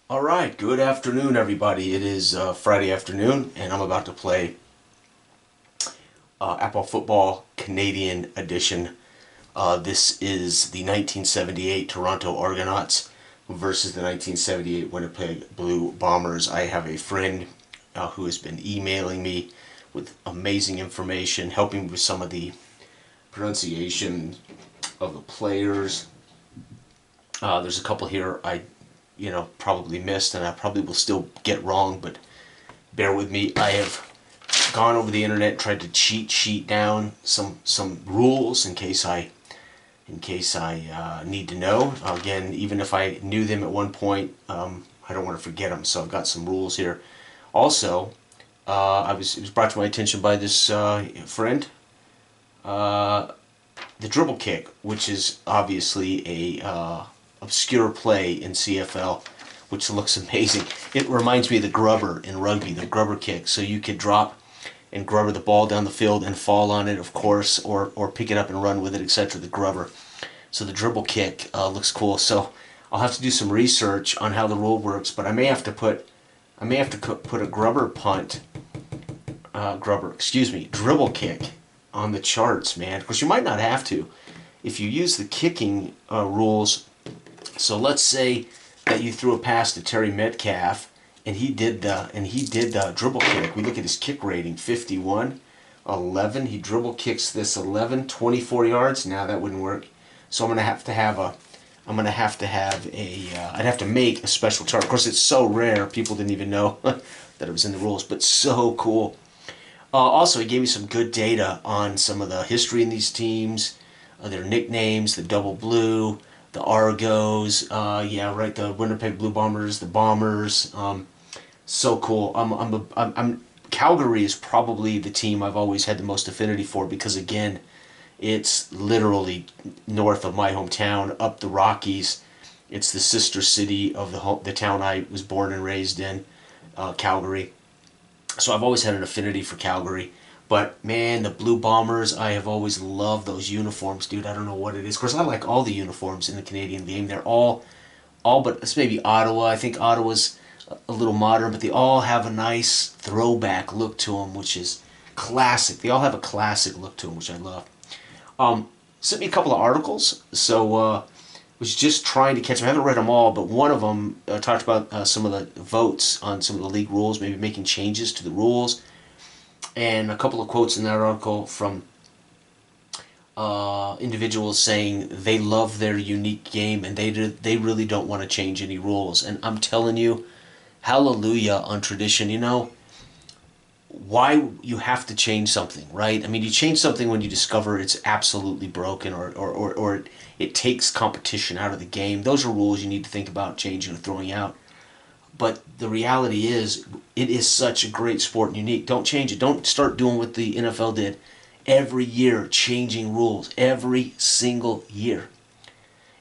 All right, good afternoon, everybody. It is Friday afternoon, and I'm about to play Apple Football Canadian Edition. This is the 1978 Toronto Argonauts versus the 1978 Winnipeg Blue Bombers. I have a friend who has been emailing me with amazing information, helping me with some of the pronunciation of the players. There's a couple here I probably missed, and I probably will still get wrong, but bear with me. I have gone over the internet and tried to cheat sheet down some rules in case I need to know. Again, even if I knew them at one point, I don't want to forget them. So I've got some rules here. Also, it was brought to my attention by this friend. The dribble kick, which is obviously a obscure play in CFL, which looks amazing. It reminds me of the grubber in rugby, the grubber kick. So you could drop and grubber the ball down the field and fall on it, of course, or pick it up and run with it, etc. The grubber. So the dribble kick looks cool. So I'll have to do some research on how the rule works, but I may have to put a grubber punt, dribble kick on the charts, man. Of course, you might not have to if you use the kicking rules. So let's say that you threw a pass to Terry Metcalf, and he did the dribble kick. We look at his kick rating, 51, 11. He dribble kicks this 11, 24 yards. Now that wouldn't work. So I'm gonna have to have I'd have to make a special chart. Of course, it's so rare. People didn't even know that it was in the rules, but so cool. Also, he gave me some good data on some of the history in these teams, their nicknames, the Double Blue, the Argos, the Winnipeg Blue Bombers, the Bombers. So cool. Calgary is probably the team I've always had the most affinity for because, again, it's literally north of my hometown, up the Rockies. It's the sister city of the town I was born and raised in, Calgary. So I've always had an affinity for Calgary. But man, the Blue Bombers, I have always loved those uniforms, dude. I don't know what it is. Of course, I like all the uniforms in the Canadian game. They're all but it's maybe Ottawa. I think Ottawa's a little modern, but they all have a nice throwback look to them, which is classic. They all have a classic look to them, which I love. Sent me a couple of articles, so was just trying to catch them. I haven't read them all, but one of them talked about some of the votes on some of the league rules, maybe making changes to the rules, and a couple of quotes in that article from individuals saying they love their unique game and they really don't want to change any rules. And I'm telling you, hallelujah on tradition. You know, why you have to change something, right? I mean, you change something when you discover it's absolutely broken or it takes competition out of the game. Those are rules you need to think about changing or throwing out. But the reality is, it is such a great sport and unique. Don't change it. Don't start doing what the NFL did. Every year, changing rules. Every single year.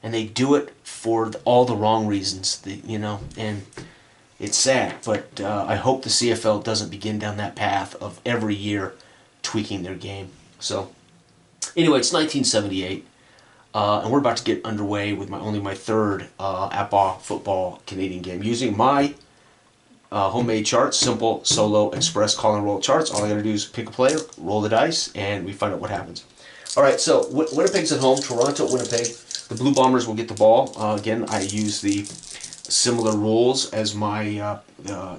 And they do it for all the wrong reasons, and it's sad, but I hope the CFL doesn't begin down that path of every year tweaking their game. So, anyway, it's 1978, and we're about to get underway with my third Apple Football Canadian game using my homemade charts, simple solo express call and roll charts. All I got to do is pick a player, roll the dice, and we find out what happens. All right, so Winnipeg's at home. Toronto, Winnipeg. The Blue Bombers will get the ball. Again, I use the similar rules as my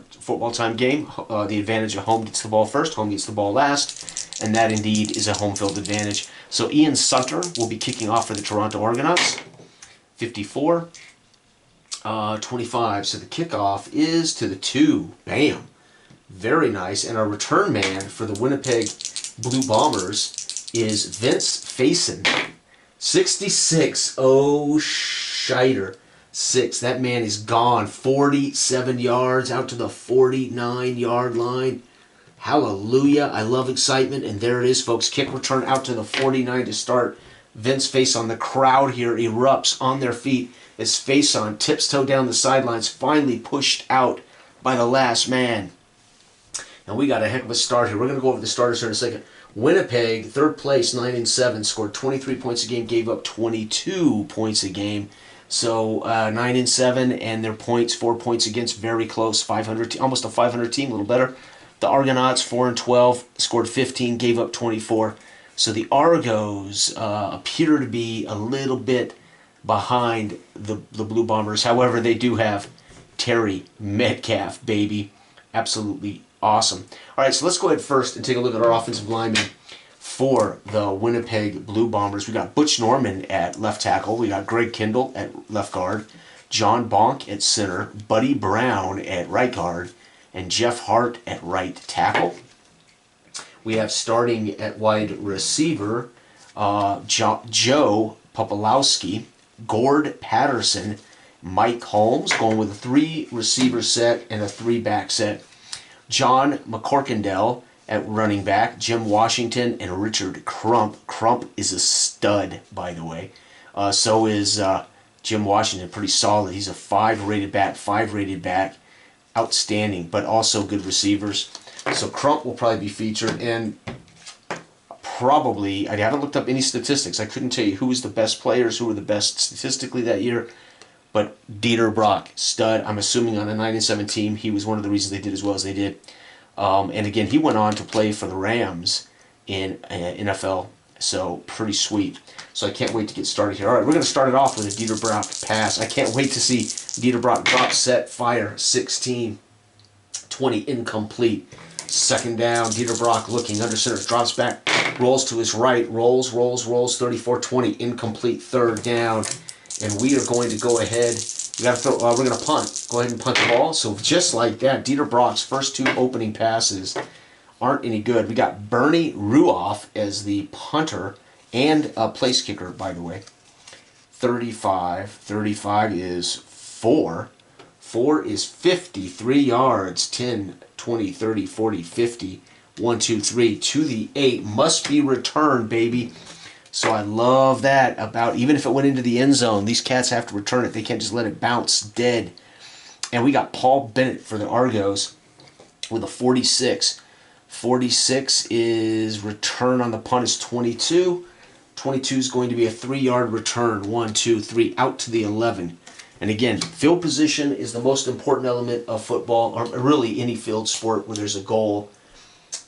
football time game. The advantage of home gets the ball first, home gets the ball last, and that indeed is a home field advantage. So Ian Sutter will be kicking off for the Toronto Argonauts. 54, 25. So the kickoff is to the 2. Bam. Very nice. And our return man for the Winnipeg Blue Bombers is Vince Faison. 66. Oh, shiter. 6. That man is gone. 47 yards out to the 49-yard line. Hallelujah. I love excitement. And there it is, folks. Kick return out to the 49 to start. Vince Faison. The crowd here erupts on their feet as Faison tips toe down the sidelines, finally pushed out by the last man. And we got a heck of a start here. We're going to go over the starters here in a second. Winnipeg, third place, 9-7, scored 23 points a game, gave up 22 points a game. So 9-7, and their points, 4 points against, very close. 500, almost a 500 team, a little better. The Argonauts 4-12, scored 15, gave up 24. So the Argos appear to be a little bit behind the Blue Bombers. However, they do have Terry Metcalf, baby. Absolutely awesome. All right, so let's go ahead first and take a look at our offensive linemen for the Winnipeg Blue Bombers. We got Butch Norman at left tackle. We got Greg Kindle at left guard. John Bonk at center. Buddy Brown at right guard. And Jeff Hart at right tackle. We have starting at wide receiver Joe Popolowski, Gord Patterson, Mike Holmes, going with a 3-receiver set and a 3-back set. John McCorkindale at running back, Jim Washington, and Richard Crump. Crump is a stud, by the way. So is Jim Washington, pretty solid. He's a 5-rated back, outstanding, but also good receivers. So Crump will probably be featured, and probably, I haven't looked up any statistics. I couldn't tell you who was the best players, who were the best statistically that year, but Dieter Brock, stud. I'm assuming on a 9-7 team, he was one of the reasons they did as well as they did. And again, he went on to play for the Rams in NFL, so pretty sweet. So I can't wait to get started here. All right, we're going to start it off with a Dieter Brock pass. I can't wait to see Dieter Brock drop, set, fire, 16, 20, incomplete. Second down, Dieter Brock looking under center, drops back, rolls to his right, rolls, 34-20, incomplete, third down. And we are going to go ahead, we're going to punt. Go ahead and punt the ball. So just like that, Dieter Brock's first 2 opening passes aren't any good. We got Bernie Ruoff as the punter and a place kicker, by the way. 35 is 4. 4 is 50, 3 yards, 10, 20, 30, 40, 50, 1, 2, 3, to the 8. Must be returned, baby. So I love that about, even if it went into the end zone, these cats have to return it. They can't just let it bounce dead. And we got Paul Bennett for the Argos with a 46. 46 is return on the punt is 22. 22 is going to be a 3-yard return. 1, 2, 3, out to the 11. And again, field position is the most important element of football, or really any field sport where there's a goal.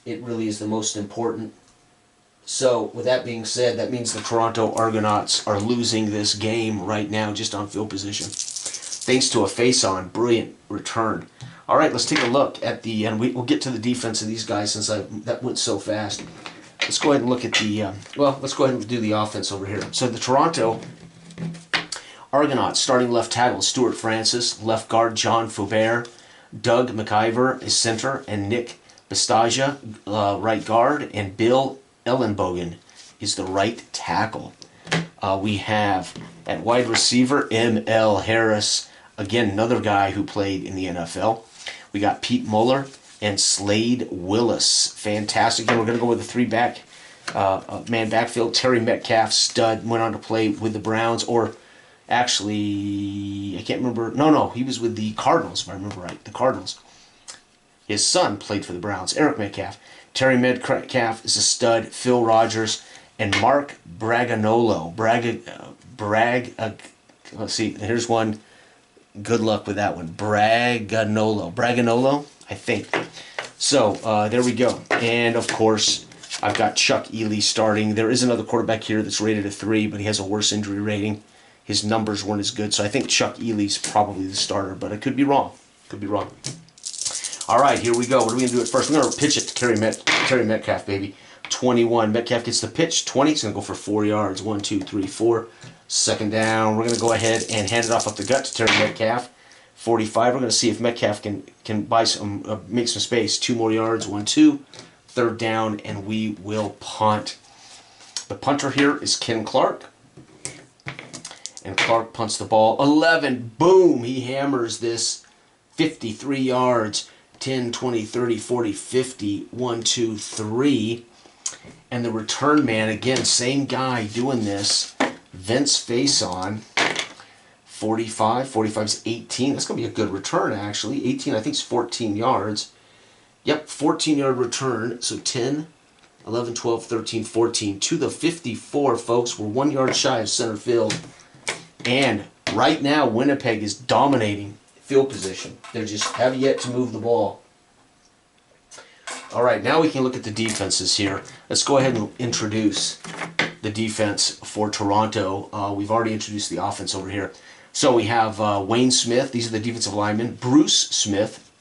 It really is the most important. So, with that being said, that means the Toronto Argonauts are losing this game right now just on field position. Thanks to a face-on, brilliant return. All right, let's take a look at the, and we'll get to the defense of these guys since that went so fast. Let's go ahead and look at the, let's go ahead and do the offense over here. So the Toronto Argonauts, starting left tackle, Stuart Francis, left guard, John Faubert, Doug McIver is center, and Nick Bastagia, right guard, and Bill Ellenbogen is the right tackle. We have at wide receiver M.L. Harris, again another guy who played in the NFL. We got Pete Muller and Slade Willis, fantastic. And we're going to go with a 3-back man backfield. Terry Metcalf, stud, went on to play with the Browns, or actually I can't remember. No, he was with the Cardinals if I remember right. The Cardinals. His son played for the Browns, Eric Metcalf. Terry Metcalf is a stud. Phil Rogers and Mark Braganolo. Let's see. Here's one. Good luck with that one. Braganolo, I think. So there we go. And of course, I've got Chuck Ely starting. There is another quarterback here that's rated a 3, but he has a worse injury rating. His numbers weren't as good, so I think Chuck Ely's probably the starter, but I could be wrong. All right, here we go. What are we going to do at first? We're going to pitch it to Terry Metcalf, baby. 21. Metcalf gets the pitch. 20. It's going to go for 4 yards. 1, 2, 3, 4. Second down. We're going to go ahead and hand it off up the gut to Terry Metcalf. 45. We're going to see if Metcalf can buy some, make some space. 2 more yards. 1, 2. Third down, and we will punt. The punter here is Ken Clark. And Clark punts the ball. 11. Boom! He hammers this. 53 yards. 10, 20, 30, 40, 50, 1, 2, 3. And the return man, again, same guy doing this. Vince Faison, 45. 45 is 18. That's going to be a good return, actually. 18, I think, is 14 yards. Yep, 14-yard return. So 10, 11, 12, 13, 14. To the 54, folks. We're 1 yard shy of center field. And Right now, Winnipeg is dominating field position. They just have yet to move the ball. All right, now we can look at the defenses here. Let's go ahead and introduce the defense for Toronto. We've already introduced the offense over here. So we have Wayne Smith. These are the defensive linemen. Bruce Smith,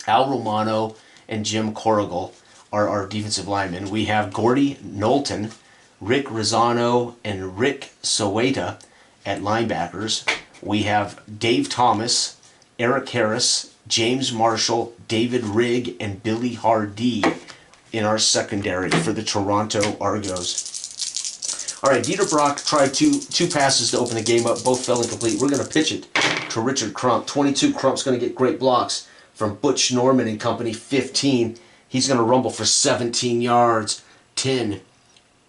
Al Romano, and Jim Corrigal are our defensive linemen. We have Gordy Knowlton, Rick Rosano, and Rick Soweta at linebackers. We have Dave Thomas, Eric Harris, James Marshall, David Rigg, and Billy Hardee in our secondary for the Toronto Argos. All right, Dieter Brock tried two passes to open the game up. Both fell incomplete. We're going to pitch it to Richard Crump. 22, Crump's going to get great blocks from Butch Norman and company. 15, he's going to rumble for 17 yards. 10,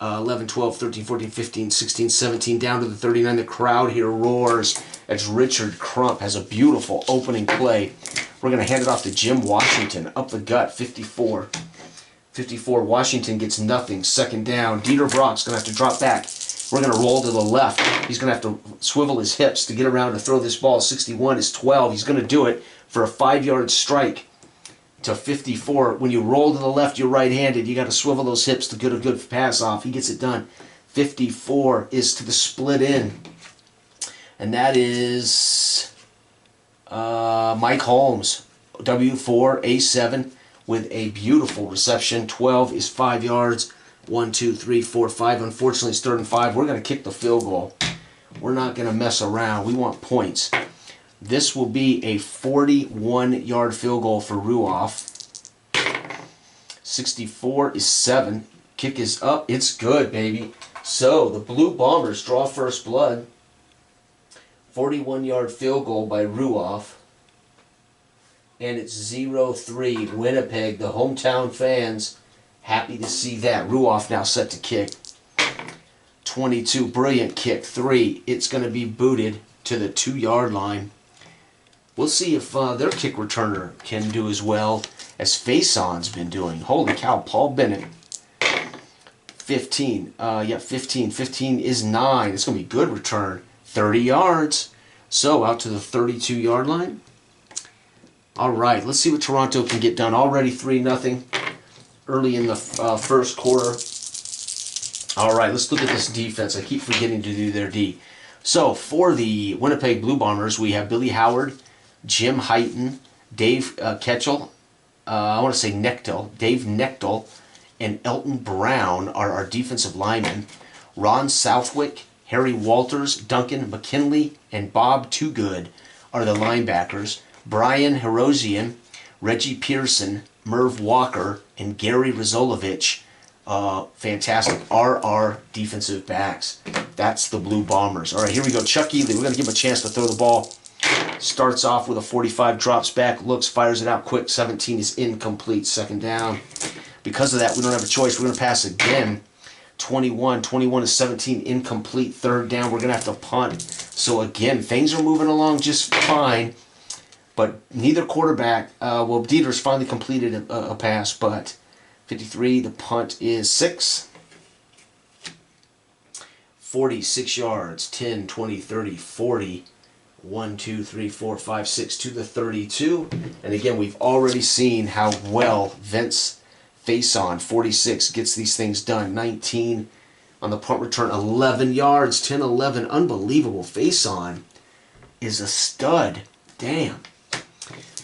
11, 12, 13, 14, 15, 16, 17, down to the 39. The crowd here roars as Richard Crump has a beautiful opening play. We're going to hand it off to Jim Washington, up the gut, 54. 54, Washington gets nothing, second down. Dieter Brock's going to have to drop back. We're going to roll to the left. He's going to have to swivel his hips to get around to throw this ball. 61 is 12. He's going to do it for a 5-yard strike to 54. When you roll to the left, you're right-handed. You got to swivel those hips to get a good pass off. He gets it done. 54 is to the split end. And that is Mike Holmes, W4, A7, with a beautiful reception. 12 is 5 yards. 1, 2, 3, 4, 5. Unfortunately, it's 3rd and 5. We're going to kick the field goal. We're not going to mess around. We want points. This will be a 41-yard field goal for Ruoff. 64 is 7. Kick is up. It's good, baby. So the Blue Bombers draw first blood. 41-yard field goal by Ruoff. And it's 0-3. Winnipeg, the hometown fans, happy to see that. Ruoff now set to kick. 22, brilliant kick. 3, it's going to be booted to the 2-yard line. We'll see if their kick returner can do as well as Faison's been doing. Holy cow, Paul Bennett. 15. 15. 15 is 9. It's going to be a good return. 30 yards. So out to the 32-yard line. All right, let's see what Toronto can get done. Already 3-0 early in the first quarter. All right, let's look at this defense. I keep forgetting to do their D. So for the Winnipeg Blue Bombers, we have Billy Howard, Jim Heighton, Dave Ketchel, I want to say Nechtel, Dave Nechtel, and Elton Brown are our defensive linemen. Ron Southwick, Harry Walters, Duncan McKinley, and Bob Toogood are the linebackers. Brian Herosian, Reggie Pearson, Merv Walker, and Gary Rizolovich, fantastic, are our defensive backs. That's the Blue Bombers. All right, here we go. Chuck Ely, we're going to give him a chance to throw the ball. Starts off with a 45, drops back, looks, fires it out quick. 17 is incomplete, second down. Because of that, we don't have a choice. We're going to pass again. 21 is 17, incomplete, third down. We're going to have to punt. So again, things are moving along just fine. But neither quarterback, Dieter's finally completed a pass, but 53, the punt is 6. 46 yards, 10, 20, 30, 40. 1, 2, 3, 4, 5, 6 to the 32. And again, we've already seen how well Vince Faison, 46, gets these things done. 19 on the punt return, 11 yards, 10, 11. Unbelievable. Faison is a stud. Damn.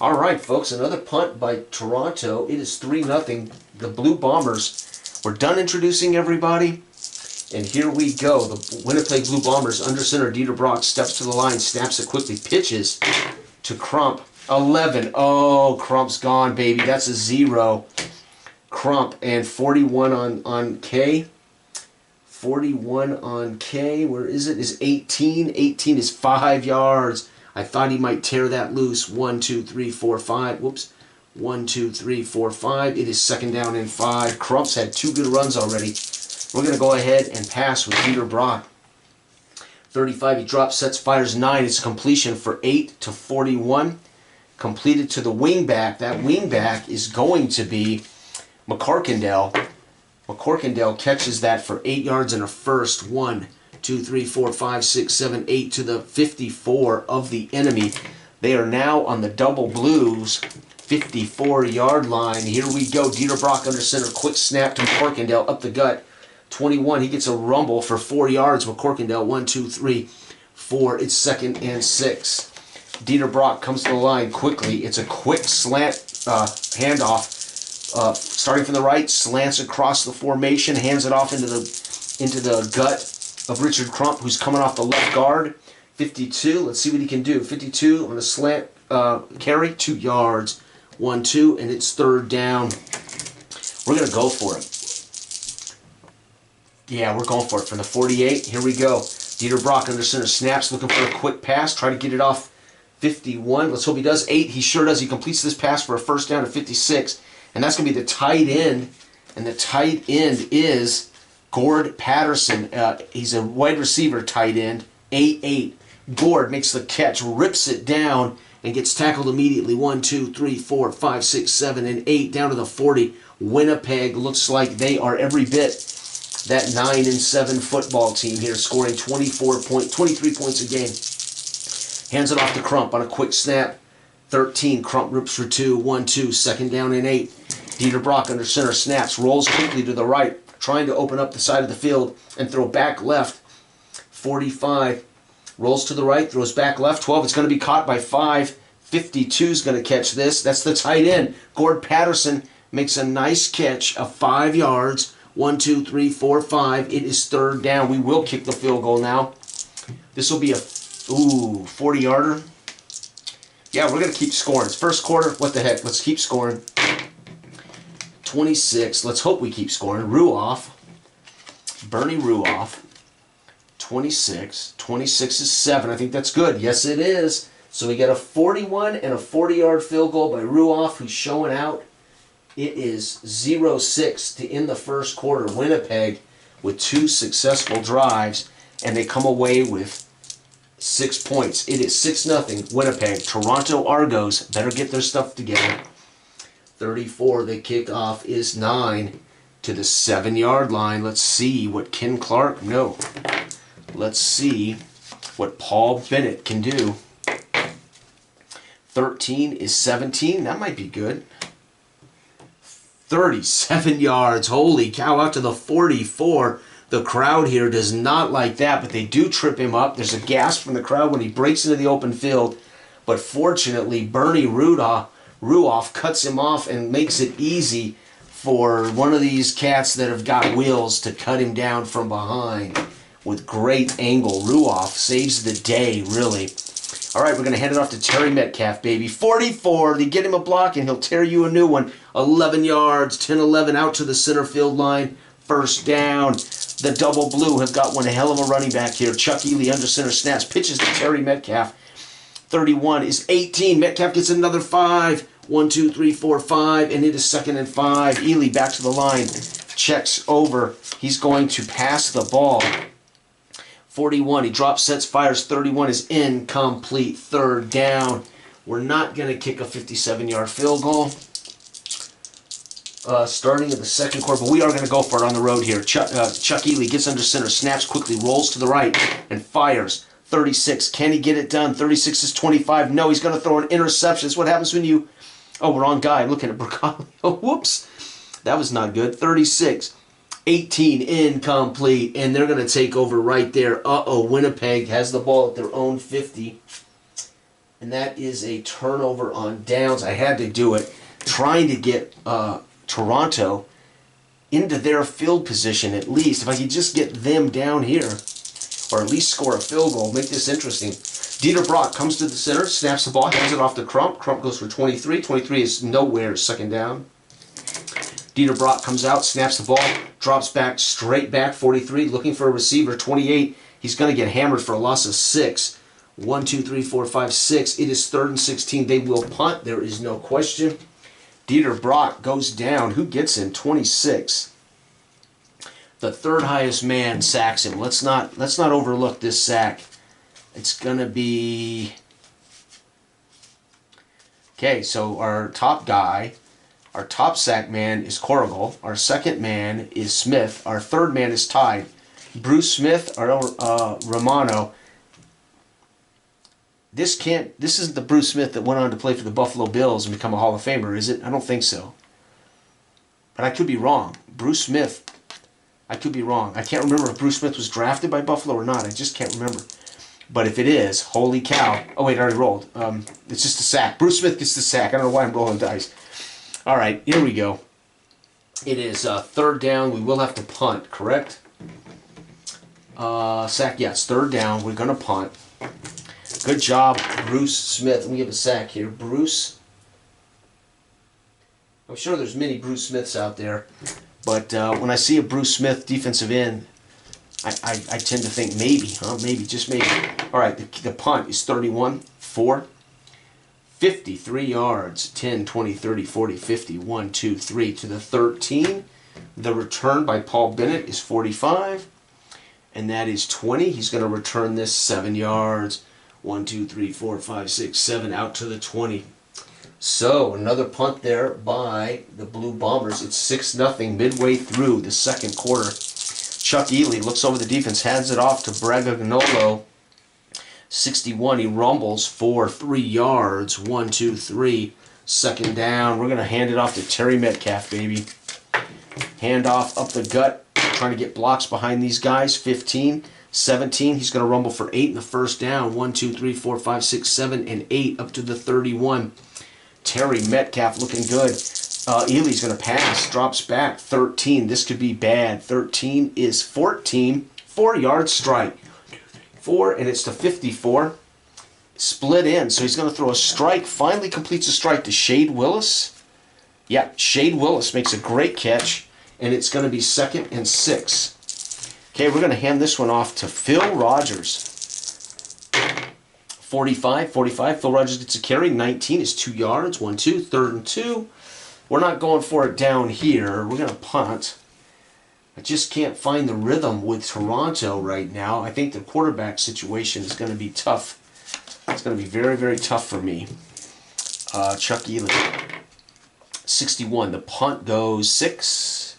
All right, folks, another punt by Toronto. It is 3-0. The Blue Bombers, we're done introducing everybody. And here we go. The Winnipeg Blue Bombers, under center, Dieter Brock steps to the line, snaps it quickly, pitches to Crump. 11. Oh, Crump's gone, baby. That's a 0. Crump, and 41 on K. 41 on K. Where is it? Is 18. 18 is 5 yards. I thought he might tear that loose. 1, 2, 3, 4, 5. Whoops. 1, 2, 3, 4, 5. It is second down and 5. Crump's had 2 good runs already. We're going to go ahead and pass with Dieter Brock. 35, he drops, sets, fires 9. It's completion for 8 to 41. Completed to the wingback. That wingback is going to be McCorkindale. McCorkindale catches that for 8 yards and a first. 1, 2, 3, 4, 5, 6, 7, 8 to the 54 of the enemy. They are now on the double blues 54-yard line. Here we go. Dieter Brock under center. Quick snap to McCorkindale up the gut. 21. He gets a rumble for 4 yards. McCorkindale 1, 2, 3, 4. It's 2nd and 6. Dieter Brock comes to the line quickly. It's a quick slant handoff. Starting from the right, slants across the formation, hands it off into the gut of Richard Crump, who's coming off the left guard. 52. Let's see what he can do. 52 on a slant carry, 2 yards. 1, 2, and it's 3rd down. We're going to go for it. Yeah, we're going for it from the 48. Here we go. Dieter Brock under center snaps, looking for a quick pass. Try to get it off 51. Let's hope he does. 8. He sure does. He completes this pass for a 1st down to 56. And that's going to be the tight end. And the tight end is Gord Patterson. He's a wide receiver tight end. 8-8. Gord makes the catch, rips it down, and gets tackled immediately. 1, 2, 3, 4, 5, 6, 7, and 8 down to the 40. Winnipeg looks like they are every bit that 9-7 football team here, scoring 23 points a game. Hands it off to Crump on a quick snap. 13. Crump rips for 2. 1, 2. 2nd down and 8. Dieter Brock under center snaps, rolls quickly to the right, trying to open up the side of the field and throw back left. 45. Rolls to the right, throws back left. 12. It's going to be caught by 5. 52 is going to catch this. That's the tight end. Gord Patterson makes a nice catch of 5 yards. 1, 2, 3, 4, 5. It is 3rd down. We will kick the field goal now. This will be a 40-yarder. Yeah, we're going to keep scoring. It's 1st quarter. What the heck? Let's keep scoring. 26. Let's hope we keep scoring. Bernie Ruoff. 26. 26 is 7. I think that's good. Yes, it is. So we get a 41 and a 40-yard field goal by Ruoff, who's showing out. It is 0-6 to end the 1st quarter. Winnipeg with 2 successful drives, and they come away with 6 points. It is 6-0 Winnipeg. Toronto Argos better get their stuff together. 34, the kickoff is 9 to the 7-yard line. Let's see what Ken Clark, no. Let's see what Paul Bennett can do. 13 is 17. That might be good. 37 yards. Holy cow, out to the 44. The crowd here does not like that, but they do trip him up. There's a gasp from the crowd when he breaks into the open field. But fortunately, Bernie Ruoff cuts him off and makes it easy for one of these cats that have got wheels to cut him down from behind with great angle. Ruoff saves the day, really. All right, we're going to hand it off to Terry Metcalf, baby. 44. They get him a block, and he'll tear you a new one. 11 yards, 10-11 out to the center field line. 1st down. The double blue have got one hell of a running back here. Chuck Ely under center snaps, pitches to Terry Metcalf. 31 is 18. Metcalf gets another 5. 1, 2, 3, 4, 5, and it is 2nd and 5. Ely back to the line. Checks over. He's going to pass the ball. 41, he drops, sets, fires. 31 is incomplete. 3rd down. We're not going to kick a 57-yard field goal starting in the 2nd quarter, but we are going to go for it on the road here. Chuck Ely gets under center, snaps quickly, rolls to the right, and fires. 36, can he get it done? 36 is 25. No, he's going to throw an interception. That's what happens when you... Oh, wrong guy. I'm looking at Berkali. Oh, whoops. That was not good. 36. 18 incomplete, and they're going to take over right there. Winnipeg has the ball at their own 50, and that is a turnover on downs. I had to do it, trying to get Toronto into their field position at least. If I could just get them down here, or at least score a field goal, make this interesting. Dieter Brock comes to the center, snaps the ball, hands it off to Crump. Crump goes for 23. 23 is nowhere, 2nd down. Dieter Brock comes out, snaps the ball, drops back, straight back, 43, looking for a receiver, 28. He's going to get hammered for a loss of 6. 1, 2, 3, 4, 5, 6. It is 3rd and 16. They will punt. There is no question. Dieter Brock goes down. Who gets him? 26. The 3rd highest man sacks him. Let's not overlook this sack. It's going to be... Okay, so our top guy... Our top sack man is Corrigal. Our 2nd man is Smith. Our 3rd man is tied. Bruce Smith or Romano. This isn't the Bruce Smith that went on to play for the Buffalo Bills and become a Hall of Famer, is it? I don't think so. But I could be wrong. Bruce Smith, I could be wrong. I can't remember if Bruce Smith was drafted by Buffalo or not. I just can't remember. But if it is, holy cow. Oh, wait, I already rolled. It's just a sack. Bruce Smith gets the sack. I don't know why I'm rolling dice. All right, here we go. It is third down. We will have to punt, correct? Sack, yes, third down. We're going to punt. Good job, Bruce Smith. Let me give a sack here. Bruce. I'm sure there's many Bruce Smiths out there. But when I see a Bruce Smith defensive end, I tend to think maybe, maybe, just maybe. All right, the punt is 31-4. 53 yards, 10, 20, 30, 40, 50, 1, 2, 3 to the 13. The return by Paul Bennett is 45. And that is 20. He's going to return this 7 yards. 1, 2, 3, 4, 5, 6, 7 out to the 20. So another punt there by the Blue Bombers. It's 6-0 midway through the second quarter. Chuck Ely looks over the defense, hands it off to Bragagnolo. 61. He rumbles for 3 yards. 1, 2, 3. Second down. We're going to hand it off to Terry Metcalf, baby. Hand off up the gut. Trying to get blocks behind these guys. 15. 17. He's going to rumble for 8 in the first down. 1, 2, 3, 4, 5, 6, 7, and 8 up to the 31. Terry Metcalf looking good. Ely's going to pass. Drops back. 13. This could be bad. 13 is 14. 4-yard strike. 4, and it's to 54. Split in. So he's going to throw a strike. Finally completes a strike to Shade Willis. Yeah, Shade Willis makes a great catch. And it's going to be 2nd and 6. Okay, we're going to hand this one off to Phil Rogers. 45. Phil Rogers gets a carry. 19 is 2 yards. 1, 2. 3rd and 2. We're not going for it down here. We're going to punt. I just can't find the rhythm with Toronto right now. I think the quarterback situation is going to be tough. It's going to be very, very tough for me. Chuck Ely. 61. The punt goes 6.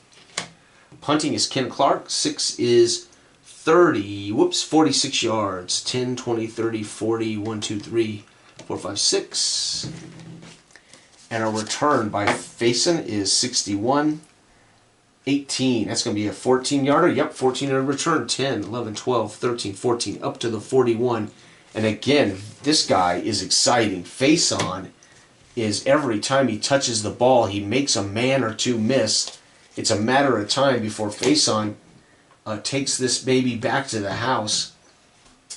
Punting is Ken Clark. 6 is 46 yards. 10, 20, 30, 40, 1, 2, 3, 4, 5, 6. And a return by Faison is 61. 18. That's going to be a 14-yarder. Yep, 14-yard return. 10, 11, 12, 13, 14, up to the 41. And again, this guy is exciting. Faison is every time he touches the ball, he makes a man or two miss. It's a matter of time before Faison takes this baby back to the house.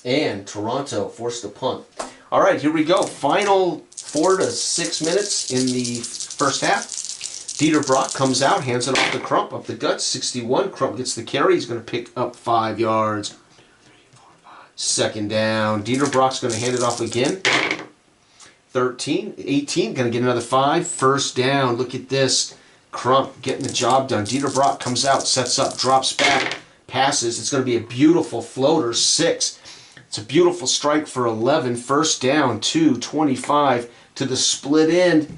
And Toronto forced to punt. All right, here we go. Final 4 to 6 minutes in the first half. Dieter Brock comes out, hands it off to Crump, up the gut, 61. Crump gets the carry. He's going to pick up 5 yards. 2nd down. Dieter Brock's going to hand it off again. 13, 18, going to get another 5. 1st down. Look at this. Crump getting the job done. Dieter Brock comes out, sets up, drops back, passes. It's going to be a beautiful floater. 6. It's a beautiful strike for 11. 1st down. 2, 25 to the split end.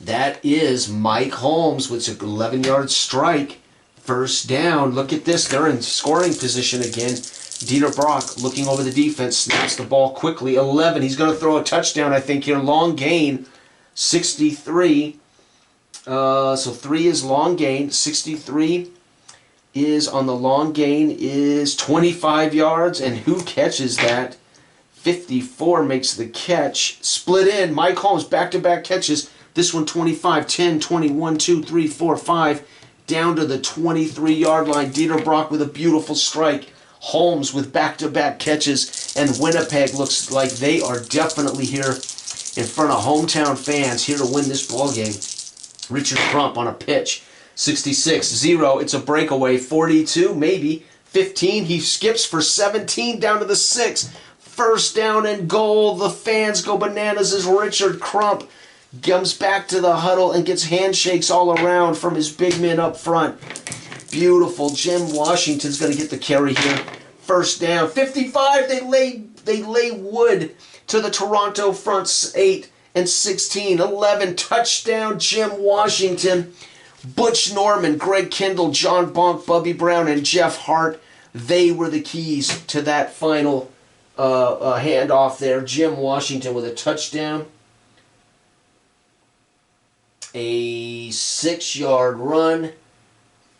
That is Mike Holmes with an 11-yard strike. 1st down. Look at this. They're in scoring position again. Dieter Brock looking over the defense. Snaps the ball quickly. 11. He's going to throw a touchdown, I think, here. Long gain. 63. So 3 is long gain. 63 is on the long gain is 25 yards. And who catches that? 54 makes the catch. Split in. Mike Holmes back-to-back catches. This one 25, 10, 21, 2, 3, 4, 5. Down to the 23-yard line. Dieter Brock with a beautiful strike. Holmes with back-to-back catches. And Winnipeg looks like they are definitely here in front of hometown fans, here to win this ball game. Richard Crump on a pitch. 66-0. It's a breakaway. 42, maybe. 15. He skips for 17 down to the 6. 1st down and goal. The fans go bananas as Richard Crump comes back to the huddle and gets handshakes all around from his big men up front. Beautiful. Jim Washington's going to get the carry here. 1st down. 55. They lay wood to the Toronto fronts. 8 and 16. 11. Touchdown, Jim Washington. Butch Norman, Greg Kendall, John Bonk, Bubby Brown, and Jeff Hart They were the keys to that final handoff there. Jim Washington with a touchdown. A 6-yard run.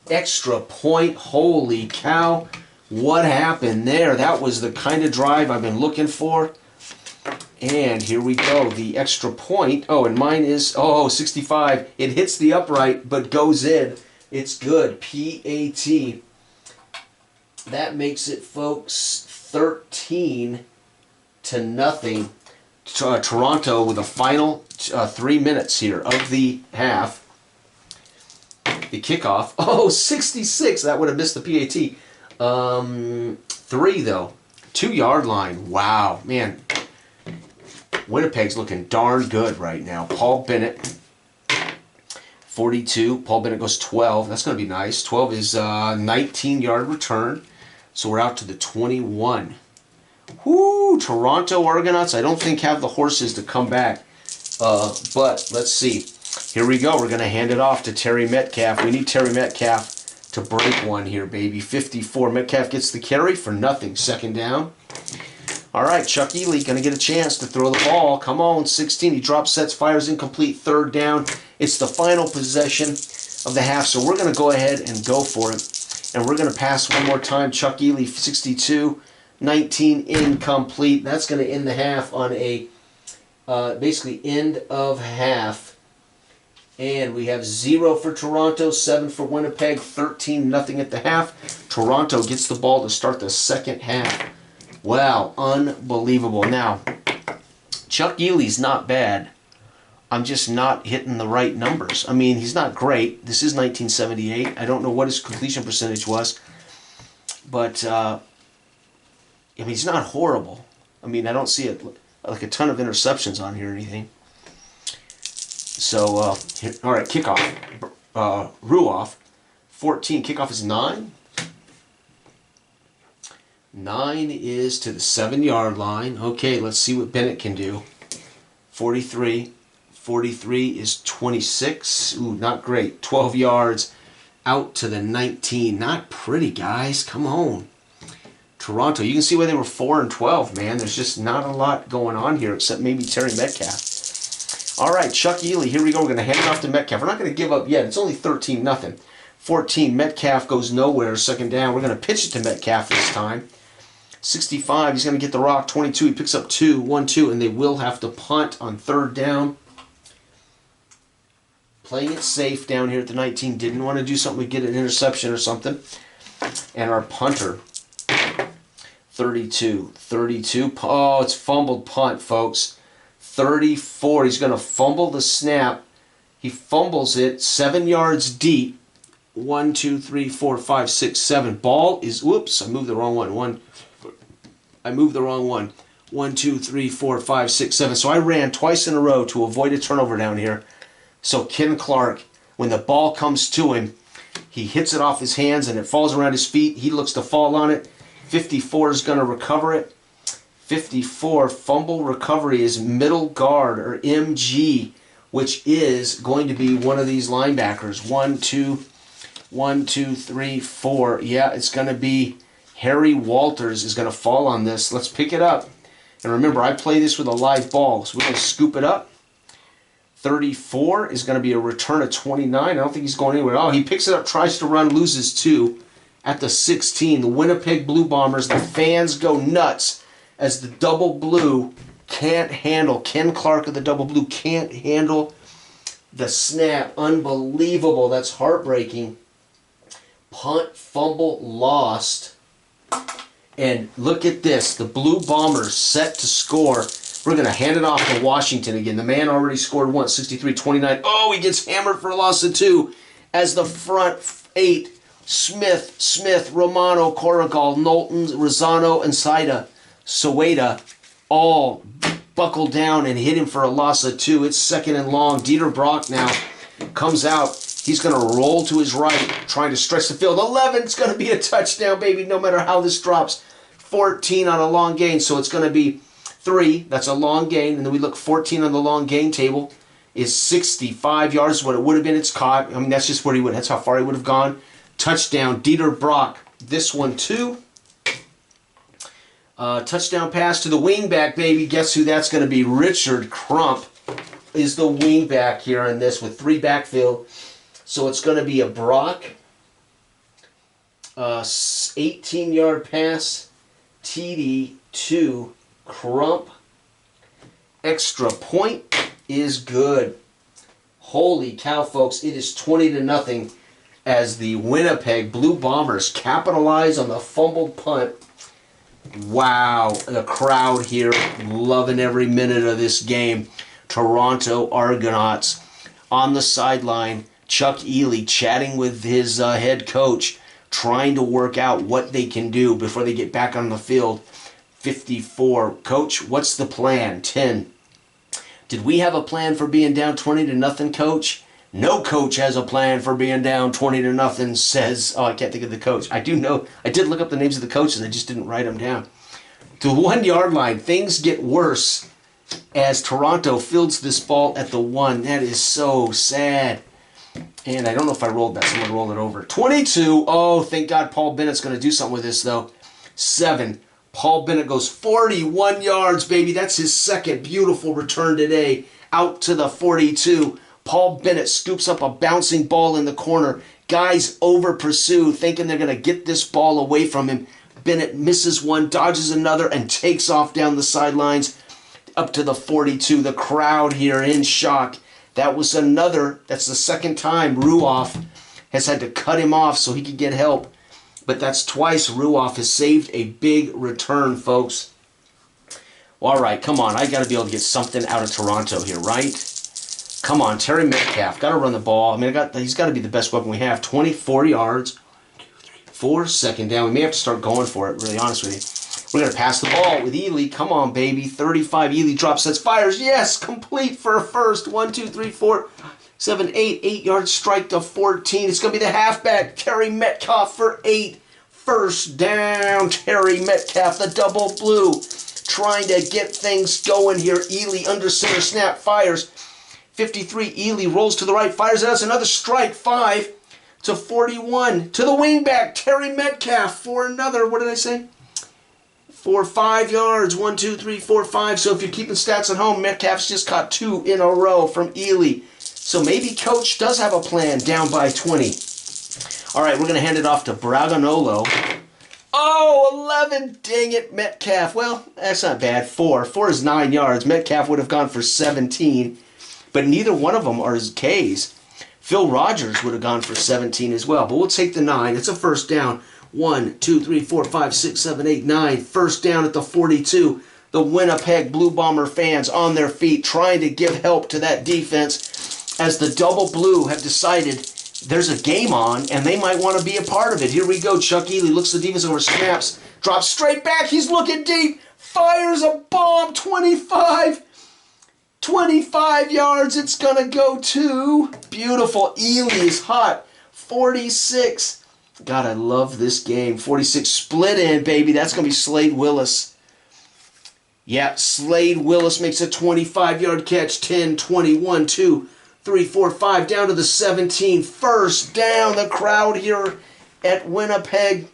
Extra point. Holy cow. What happened there? That was the kind of drive I've been looking for. And here we go. The extra point. Oh, and mine is, 65. It hits the upright, but goes in. It's good. PAT. That makes it, folks, 13-0. Toronto with the final 3 minutes here of the half. The kickoff. 66. That would have missed the PAT. 3, though. 2-yard line. Wow. Man. Winnipeg's looking darn good right now. Paul Bennett. 42. Paul Bennett goes 12. That's going to be nice. 12 is 19-yard return. So we're out to the 21. Whoo! Toronto Argonauts, I don't think have the horses to come back. But let's see. Here we go. We're going to hand it off to Terry Metcalf. We need Terry Metcalf to break one here, baby. 54. Metcalf gets the carry for nothing. Second down. All right, Chuck Ely going to get a chance to throw the ball. Come on, 16. He drops, sets, fires incomplete. Third down. It's the final possession of the half, so we're going to go ahead and go for it. And we're going to pass one more time. Chuck Ely, 62, 19, incomplete. That's going to end the half on a basically end of half. And we have 0 for Toronto, 7 for Winnipeg, 13-0 at the half. Toronto gets the ball to start the second half. Wow, unbelievable. Now, Chuck Ely's not bad. I'm just not hitting the right numbers. I mean, he's not great. This is 1978. I don't know what his completion percentage was. But, I mean, he's not horrible. I mean, I don't see like a ton of interceptions on here or anything. So, all right, kickoff. Ruoff, 14. Kickoff is 9. 9 is to the 7-yard line. Okay, let's see what Bennett can do. 43. 43 is 26. Ooh, not great. 12 yards out to the 19. Not pretty, guys. Come on. Toronto, you can see why they were 4 and 12, man. There's just not a lot going on here except maybe Terry Metcalf. All right, Chuck Ely, here we go. We're going to hand it off to Metcalf. We're not going to give up yet. It's only 13-0. 14, Metcalf goes nowhere. Second down. We're going to pitch it to Metcalf this time. 65, he's going to get the rock. 22, he picks up 2, 1-2, and they will have to punt on third down. Playing it safe down here at the 19. Didn't want to do something, we get an interception or something. And our punter, 32. Oh, it's fumbled punt, folks. 34, he's going to fumble the snap. He fumbles it 7 yards deep. 1, 2, 3, 4, 5, 6, 7. Ball is, whoops, I moved the wrong one. I moved the wrong one. 1, 2, 3, 4, 5, 6, 7. So I ran twice in a row to avoid a turnover down here. So Ken Clark, when the ball comes to him, he hits it off his hands and it falls around his feet. He looks to fall on it. 54 is going to recover it. 54, fumble recovery is middle guard, or MG, which is going to be one of these linebackers. 1, 2, 3, 4. Yeah, it's going to be Harry Walters is going to fall on this. Let's pick it up. And remember, I play this with a live ball, so we're going to scoop it up. 34 is going to be a return of 29. I don't think he's going anywhere. Oh, he picks it up, tries to run, loses 2 at the 16. The Winnipeg Blue Bombers, the fans go nuts as the double blue can't handle. Ken Clark of the double blue can't handle the snap. Unbelievable. That's heartbreaking. Punt, fumble, lost. And look at this. The Blue Bombers set to score. We're going to hand it off to Washington again. The man already scored once, 63-29. Oh, he gets hammered for a loss of 2 as the front 8, Smith, Romano, Corrigal, Knowlton, Rosano, and Sueda all buckle down and hit him for a loss of 2. It's second and long. Dieter Brock now comes out. He's going to roll to his right, trying to stretch the field. 11, it's going to be a touchdown, baby, no matter how this drops. 14 on a long gain, so it's going to be 3. That's a long gain. And then we look 14 on the long gain table is 65 yards. What it would have been, it's caught. I mean, that's just where he would. That's how far he would have gone. Touchdown, Dieter Brock. this one too. Touchdown pass to the wingback, baby. Guess who that's going to be? Richard Crump is the wingback here in this with 3 backfield. So it's going to be a Brock, 18-yard pass, TD to Crump. Extra point is good. Holy cow, folks. It is 20-0 as the Winnipeg Blue Bombers capitalize on the fumbled punt. Wow, the crowd here loving every minute of this game. Toronto Argonauts on the sideline. Chuck Ely chatting with his head coach, trying to work out what they can do before they get back on the field. 54. Coach, what's the plan? 10. Did we have a plan for being down 20-0, coach? No coach has a plan for being down 20-0, says, oh, I can't think of the coach. I do know, I did look up the names of the coaches, I just didn't write them down. To the 1-yard line, things get worse as Toronto fields this ball at the 1. That is so sad. And I don't know if I rolled that. Someone rolled it over. 22. Oh, thank God Paul Bennett's going to do something with this, though. 7. Paul Bennett goes 41 yards, baby. That's his second beautiful return today. Out to the 42. Paul Bennett scoops up a bouncing ball in the corner. Guys over pursue, thinking they're going to get this ball away from him. Bennett misses one, dodges another, and takes off down the sidelines up to the 42. The crowd here in shock. That was another, that's the second time Ruoff has had to cut him off so he could get help. But that's twice Ruoff has saved a big return, folks. Well, all right, come on. I got to be able to get something out of Toronto here, right? Come on, Terry Metcalf. Got to run the ball. I mean, he's got to be the best weapon we have. 24 yards. 4, second down. We may have to start going for it, really honest with you. We're going to pass the ball with Ely. Come on, baby. 35. Ely drops, sets, fires. Yes, complete for a first. 1, 2, 3, 4, 7, 8. 8-yard strike to 14. It's going to be the halfback, Terry Metcalf, for 8. First down, Terry Metcalf, the double blue. Trying to get things going here. Ely under center snap, fires. 53. Ely rolls to the right, fires. That's another strike. 5 to 41. To the wingback, Terry Metcalf for another, what did I say? 5 yards. 1, 2, 3, 4, 5. So if you're keeping stats at home, Metcalf's just caught 2 in a row from Ely. So maybe coach does have a plan down by 20. All right, we're going to hand it off to Braganolo. Oh, 11. Dang it, Metcalf. Well, that's not bad. 4. 4 is 9 yards. Metcalf would have gone for 17. But neither one of them are his Ks. Phil Rogers would have gone for 17 as well. But we'll take the 9. It's a first down. 1, 2, 3, 4, 5, 6, 7, 8, 9. First down at the 42. The Winnipeg Blue Bomber fans on their feet trying to give help to that defense as the double blue have decided there's a game on and they might want to be a part of it. Here we go. Chuck Ely looks the defense over, snaps, drops straight back. He's looking deep, fires a bomb. 25 yards. It's going to go to beautiful. Ely is hot. 46. God, I love this game. 46 split in, baby. That's going to be Slade Willis. Yeah, Slade Willis makes a 25-yard catch. 10, 21, 2, 3, 4, 5, down to the 17. First down. The crowd here at Winnipeg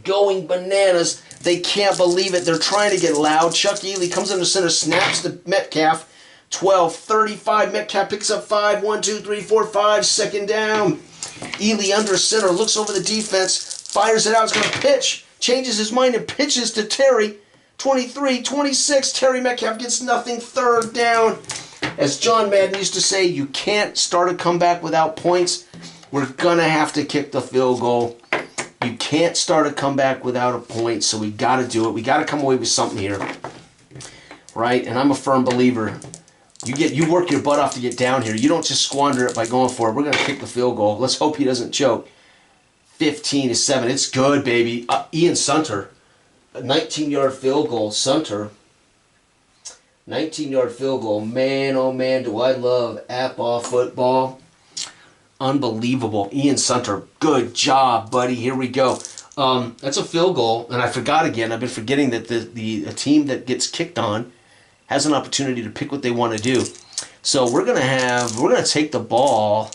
going bananas. They can't believe it. They're trying to get loud. Chuck Ely comes into center, snaps to Metcalf. 12, 35. Metcalf picks up 5. 1, 2, 3, 4, 5. Second down. Ely under center, looks over the defense, fires it out. He's going to pitch, changes his mind and pitches to Terry. 23, 26. Terry Metcalf gets nothing. Third down. As John Madden used to say, you can't start a comeback without points. We're going to have to kick the field goal. You can't start a comeback without a point, so we got to do it. We got to come away with something here. Right? And I'm a firm believer. You work your butt off to get down here. You don't just squander it by going for it. We're going to kick the field goal. Let's hope he doesn't choke. 15-7. It's good, baby. Ian Sunter, a 19-yard field goal. Sunter, 19-yard field goal. Man, oh man, do I love Apple football. Unbelievable. Ian Sunter, good job, buddy. Here we go. That's a field goal, and I forgot again. I've been forgetting that the team that gets kicked on has an opportunity to pick what they want to do. So we're gonna take the ball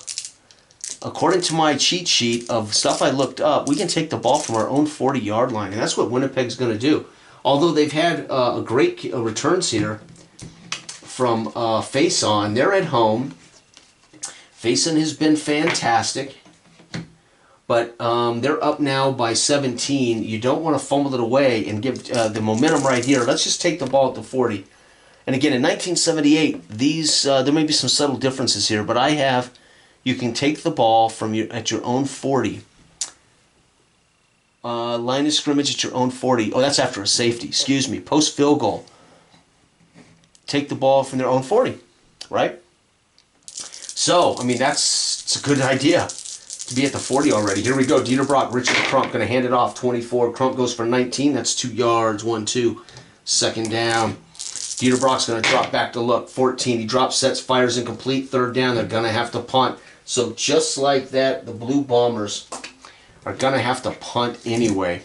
according to my cheat sheet of stuff I looked up, we can take the ball from our own 40-yard line, and that's what Winnipeg's going to do. Although they've had a great returns here from face-on. They're at home. Face-on has been fantastic. But they're up now by 17. You don't want to fumble it away and give the momentum right here. Let's just take the ball at the 40. And again, in 1978, these there may be some subtle differences here, but I have, you can take the ball from at your own 40. Line of scrimmage at your own 40. Oh, that's after a safety. Excuse me. Post field goal. Take the ball from their own 40, right? So, I mean, it's a good idea to be at the 40 already. Here we go. Dieter Brock, Richard Crump going to hand it off. 24. Crump goes for 19. That's 2 yards. 1-2. Second down. Dieter Brock's going to drop back to look. 14. He drops, sets, fires incomplete. Third down. They're going to have to punt. So just like that, the Blue Bombers are going to have to punt anyway.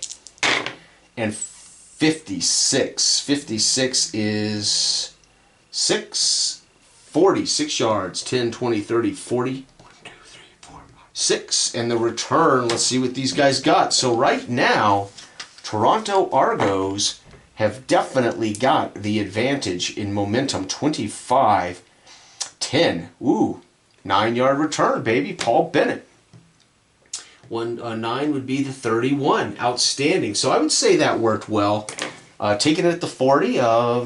And 56. 56 is 40. 6 yards. 10, 20, 30, 40. 6. And the return, let's see what these guys got. So right now, Toronto Argos have definitely got the advantage in momentum. 25-10. Ooh, 9-yard return, baby. Paul Bennett. 9 would be the 31. Outstanding. So I would say that worked well. Taking it at the 40,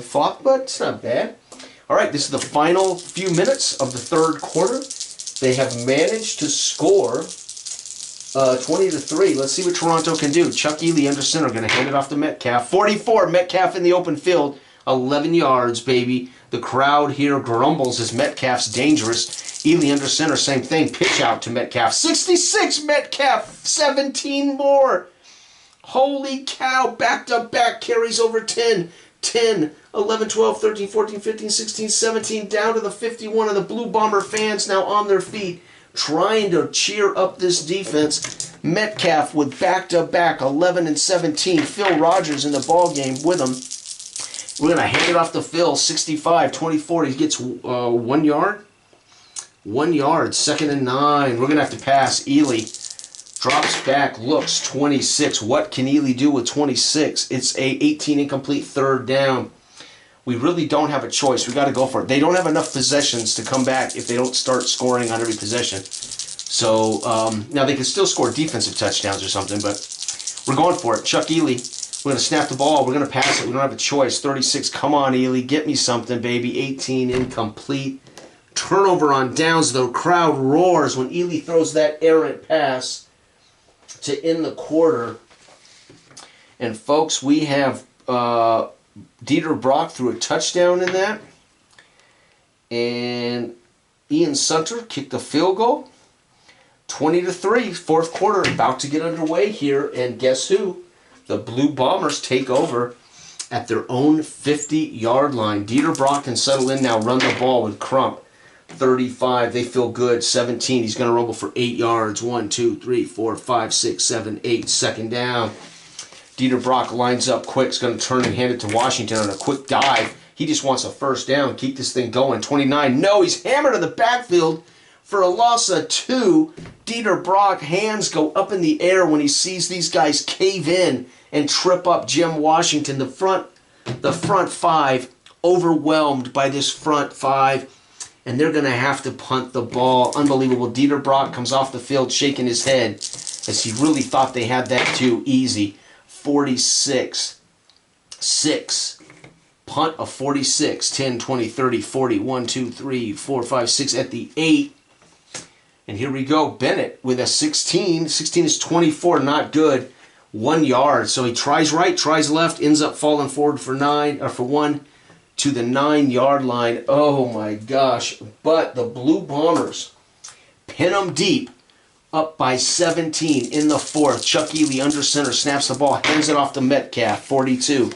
flop, but it's not bad. All right, this is the final few minutes of the third quarter. They have managed to score 20-3. Let's see what Toronto can do. Chuck Ely under center, going to hand it off to Metcalf. 44, Metcalf in the open field. 11 yards, baby. The crowd here grumbles as Metcalf's dangerous. Ely under center, same thing. Pitch out to Metcalf. 66, Metcalf. 17 more. Holy cow. Back-to-back carries over 10. 10, 11, 12, 13, 14, 15, 16, 17, down to the 51, and the Blue Bomber fans now on their feet, trying to cheer up this defense. Metcalf with back-to-back 11 and 17. Phil Rogers in the ball game with him. We're going to hand it off to Phil, 65, 24. He gets 1 yard. 1 yard, 2nd and 9. We're going to have to pass. Ely drops back, looks, 26. What can Ely do with 26? It's a 18 incomplete third down. We really don't have a choice. We got to go for it. They don't have enough possessions to come back if they don't start scoring on every possession. So, now they can still score defensive touchdowns or something, but we're going for it. Chuck Ely, we're going to snap the ball. We're going to pass it. We don't have a choice. 36, come on, Ely. Get me something, baby. 18, incomplete. Turnover on downs. The crowd roars when Ely throws that errant pass to end the quarter. And folks, we have Dieter Brock threw a touchdown in that. And Ian Sunter kicked a field goal. 20-3, fourth quarter about to get underway here. And guess who? The Blue Bombers take over at their own 50-yard line. Dieter Brock can settle in now, run the ball with Crump. 35, they feel good. 17, he's going to rumble for 8 yards. 1, 2, 3, 4, 5, 6, 7, 8. Second down. Dieter Brock lines up quick. He's going to turn and hand it to Washington on a quick dive. He just wants a first down. Keep this thing going. 29, no, he's hammered in the backfield for a loss of 2. Dieter Brock hands go up in the air when he sees these guys cave in and trip up Jim Washington. The front 5 overwhelmed by this front 5. And they're going to have to punt the ball. Unbelievable. Dieter Brock comes off the field shaking his head as he really thought they had that too easy. 46. 6. Punt of 46. 10, 20, 30, 40. 1, 2, 3, 4, 5, 6 at the 8. And here we go. Bennett with a 16. 16 is 24. Not good. 1 yard. So he tries right, tries left, ends up falling forward for 1 to the 9-yard line. Oh my gosh. But the Blue Bombers pin them deep, up by 17 in the fourth. Chuck Ely under center, snaps the ball, hands it off to Metcalf. 42.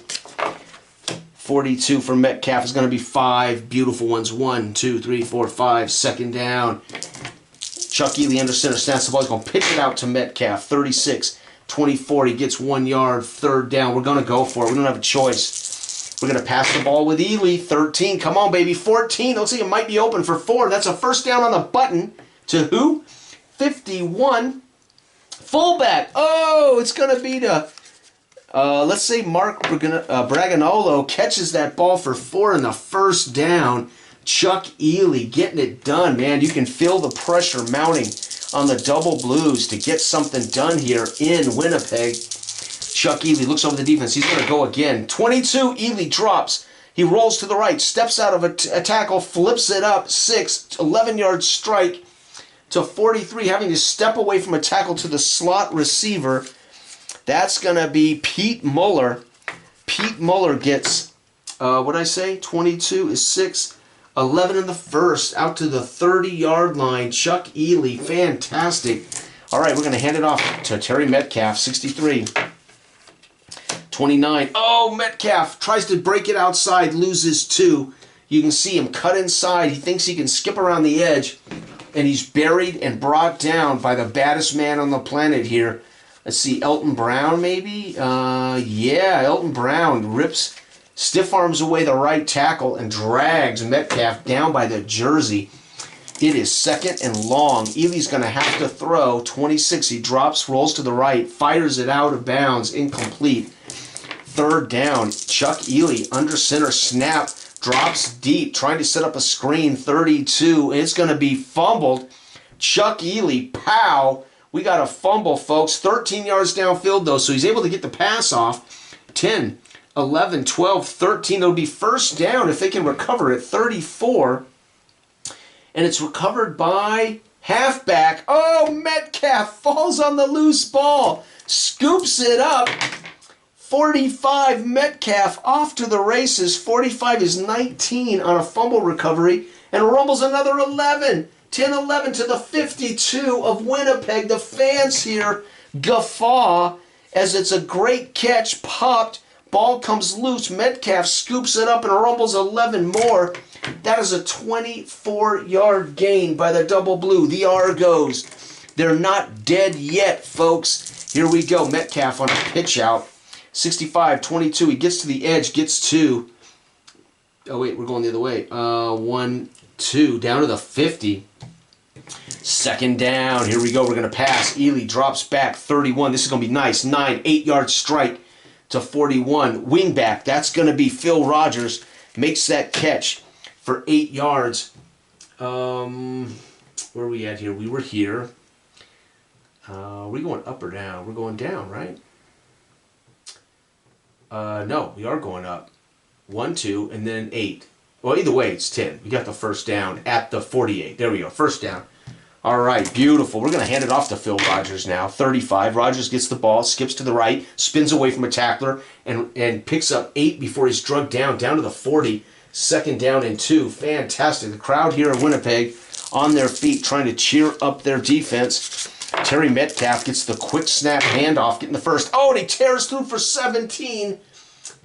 42 for Metcalf is going to be 5 beautiful ones. 1, 2, 3, 4, 5. Second down. Chuck Ely under center, snaps the ball. He's going to pitch it out to Metcalf. 36, 24. He gets 1 yard. Third down. We're going to go for it. We don't have a choice. We're going to pass the ball with Ely. 13. Come on, baby. 14. Looks like it might be open for 4. That's a first down on the button. To who? 51. Fullback. Oh, it's going to be to, let's say Mark Braganolo catches that ball for 4 in the first down. Chuck Ely getting it done, man. You can feel the pressure mounting on the Double Blues to get something done here in Winnipeg. Chuck Ely looks over the defense. He's going to go again. 22, Ely drops. He rolls to the right, steps out of a tackle, flips it up, 6, 11-yard strike to 43, having to step away from a tackle to the slot receiver. That's going to be Pete Muller. Pete Muller gets, what did I say? 22 is 6, 11 in the first, out to the 30-yard line. Chuck Ely, fantastic. All right, we're going to hand it off to Terry Metcalf, 63. 29. Oh, Metcalf tries to break it outside, loses 2. You can see him cut inside. He thinks he can skip around the edge, and he's buried and brought down by the baddest man on the planet here. Let's see, Elton Brown maybe? Yeah, Elton Brown rips, stiff arms away the right tackle and drags Metcalf down by the jersey. It is 2nd and long. Ely's going to have to throw. 26, he drops, rolls to the right, fires it out of bounds, incomplete. 3rd down, Chuck Ely under center, snap, drops deep, trying to set up a screen, 32. It's going to be fumbled. Chuck Ely, pow. We got a fumble, folks. 13 yards downfield, though, so he's able to get the pass off. 10, 11, 12, 13. It'll be 1st down if they can recover it. 34. And it's recovered by halfback. Oh, Metcalf falls on the loose ball. Scoops it up. 45, Metcalf off to the races. 45 is 19 on a fumble recovery and rumbles another 11. 10-11 to the 52 of Winnipeg. The fans here guffaw as it's a great catch, popped. Ball comes loose. Metcalf scoops it up and rumbles 11 more. That is a 24-yard gain by the Double Blue. The Argos. They're not dead yet, folks. Here we go. Metcalf on a pitch out. 65, 22. He gets to the edge, gets 2. Oh, wait, we're going the other way. 1, 2, down to the 50. 2nd down. Here we go. We're going to pass. Ely drops back. 31. This is going to be nice. 9, 8-yard strike to 41. Wingback. That's going to be Phil Rogers. Makes that catch for 8 yards. Where are we at here? We were here. Are we going up or down? We're going down, right? No, we are going up. 1, 2, and then 8. Well, either way, it's 10. We got the 1st down at the 48. There we go. 1st down. All right, beautiful. We're going to hand it off to Phil Rogers now. 35. Rogers gets the ball, skips to the right, spins away from a tackler, and picks up 8 before he's drugged down to the 40. 2nd down and 2. Fantastic. The crowd here in Winnipeg on their feet trying to cheer up their defense. Terry Metcalf gets the quick snap handoff, getting the 1st. Oh, and he tears through for 17.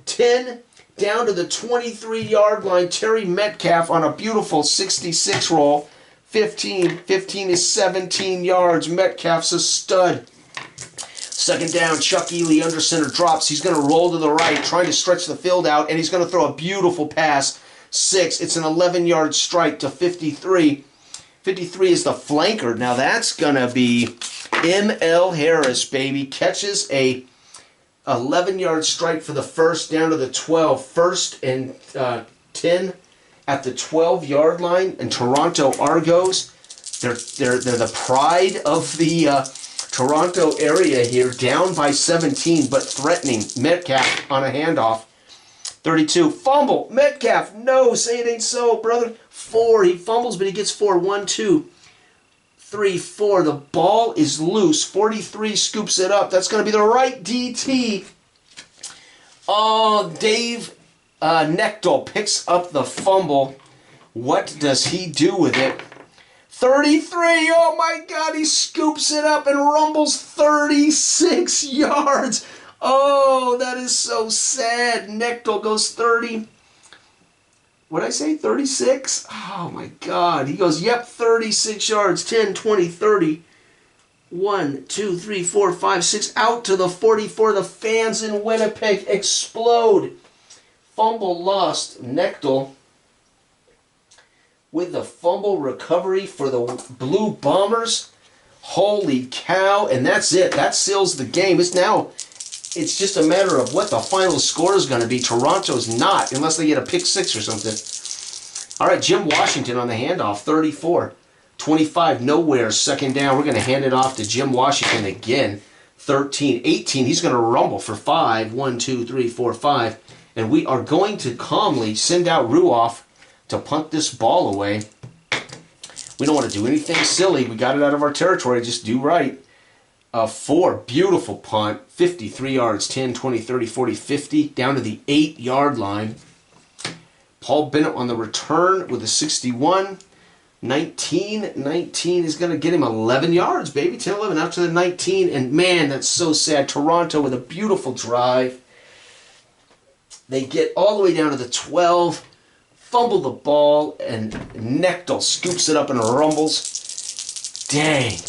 10 down to the 23-yard line. Terry Metcalf on a beautiful 66 roll. 15. 15 is 17 yards. Metcalf's a stud. 2nd down, Chuck Ely under center drops. He's going to roll to the right, trying to stretch the field out, and he's going to throw a beautiful pass. 6. It's an 11-yard strike to 53. 53 is the flanker. Now that's going to be M.L. Harris, baby. Catches a 11-yard strike for the 1st down to the 12. 1st and 10 at the 12-yard line. And Toronto Argos, they're the pride of the Toronto area here. Down by 17, but threatening. Metcalf on a handoff. 32. Fumble. Metcalf. No, say it ain't so, brother. 4. He fumbles, but he gets 4. 1, 2, 3, 4. The ball is loose. 43 scoops it up. That's going to be the right DT. Oh, Dave Nechtel picks up the fumble. What does he do with it? 33. Oh, my God. He scoops it up and rumbles 36 yards. Oh, that is so sad. Nechtel goes 30. What did I say? 36? Oh, my God. He goes, yep, 36 yards. 10, 20, 30. 1, 2, 3, 4, 5, 6. Out to the 44. The fans in Winnipeg explode. Fumble lost. Nechtel with the fumble recovery for the Blue Bombers. Holy cow. And that's it. That seals the game. It's just a matter of what the final score is going to be. Toronto's not, unless they get a pick six or something. All right, Jim Washington on the handoff, 34-25, nowhere, second down. We're going to hand it off to Jim Washington again, 13-18. He's going to rumble for 5, 1, 2, 3, 4, 5. And we are going to calmly send out Ruoff to punt this ball away. We don't want to do anything silly. We got it out of our territory. Just do right. 4, beautiful punt, 53 yards, 10, 20, 30, 40, 50, down to the 8-yard line. Paul Bennett on the return with a 61. 19 is going to get him 11 yards, baby. 10, 11, out to the 19. And, man, that's so sad. Toronto with a beautiful drive. They get all the way down to the 12, fumble the ball, and Nechtel scoops it up and rumbles. Dang.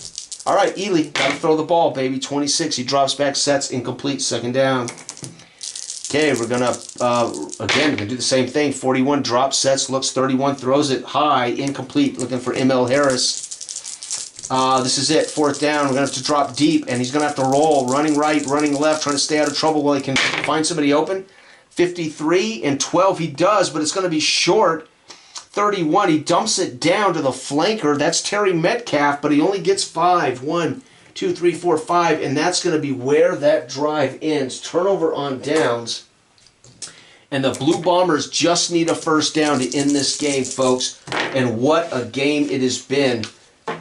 All right, Ely, got to throw the ball, baby. 26, he drops back, sets, incomplete, second down. Okay, we're going to, again, we're going to do the same thing. 41, drop, sets, looks, 31, throws it high, incomplete, looking for M.L. Harris. This is it, fourth down. We're going to have to drop deep, and he's going to have to roll, running right, running left, trying to stay out of trouble while he can find somebody open. 53 and 12 he does, but it's going to be short. 31, he dumps it down to the flanker. That's Terry Metcalf, but he only gets 5. 1, 2, 3, 4, 5, and that's going to be where that drive ends. Turnover on downs. And the Blue Bombers just need a first down to end this game, folks. And what a game it has been.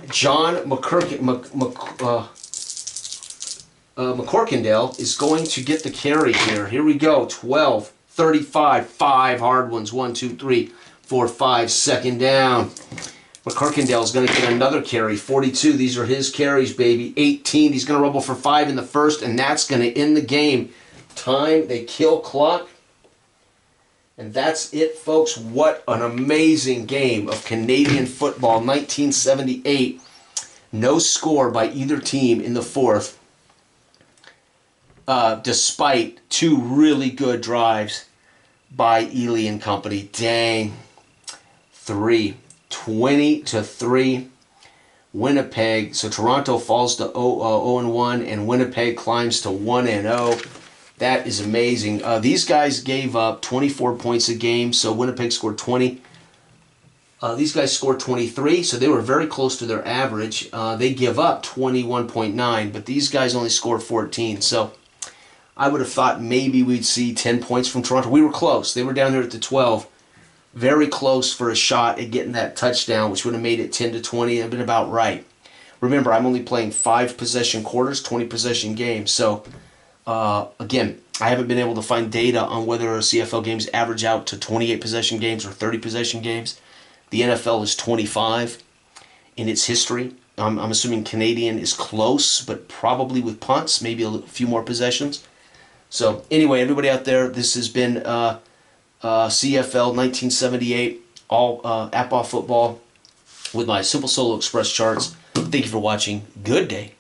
John McCorkindale is going to get the carry here. Here we go. 12, 35, 5 hard ones. 1, 2, 3, 4, 5, second down. McCorkindale is going to get another carry. 42, these are his carries, baby. 18, he's going to rumble for 5 in the first, and that's going to end the game. Time, they kill clock. And that's it, folks. What an amazing game of Canadian football. 1978. No score by either team in the fourth. Despite 2 really good drives by Ely and company. Dang. 20-3. Winnipeg. So Toronto falls to 0-1, and Winnipeg climbs to 1-0. That is amazing. These guys gave up 24 points a game, so Winnipeg scored 20. These guys scored 23, so they were very close to their average. They give up 21.9, but these guys only scored 14. So I would have thought maybe we'd see 10 points from Toronto. We were close. They were down there at the 12. Very close for a shot at getting that touchdown, which would have made it 10-20. It would have been about right. Remember, I'm only playing 5 possession quarters, 20 possession games. So, again, I haven't been able to find data on whether CFL games average out to 28 possession games or 30 possession games. The NFL is 25 in its history. I'm assuming Canadian is close, but probably with punts, maybe a few more possessions. So, anyway, everybody out there, this has been CFL 1978, all Appa football with my Simple Solo Express charts. Thank you for watching. Good day.